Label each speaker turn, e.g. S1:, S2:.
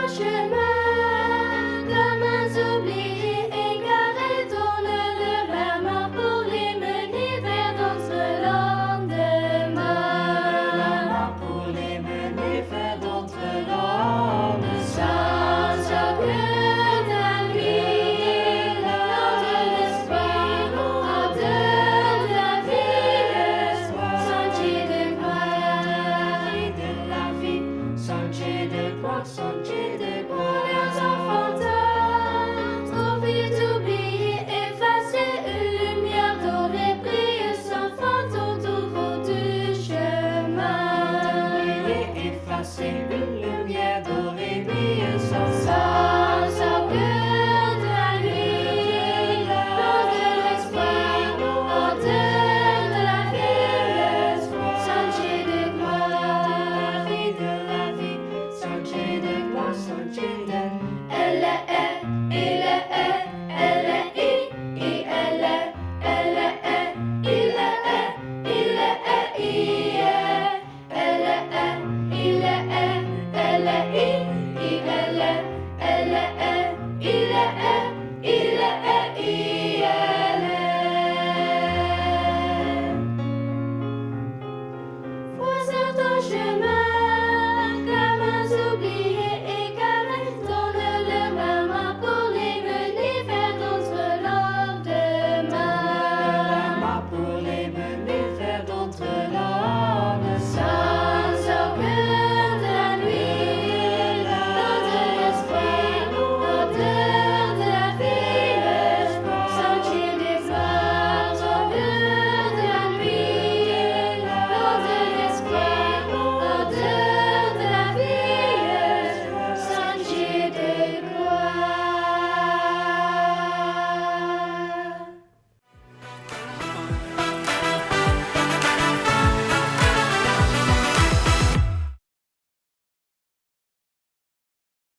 S1: chemin, communs oubliés, égarés, tourne le main pour les mener vers d'autres lendemains.
S2: Pour les mener vers d'autres lendemains.
S1: Saint-Jacques de ville, nom de l'espoir, nom de la ville, sentier de gloire.
S2: De la vie, sentier de gloire, sentier de gloire.
S1: Leurs enfantins, trop vite oubliés, effacés, une lumière dorée brille sans fantôme au bout du chemin.
S2: Effacé,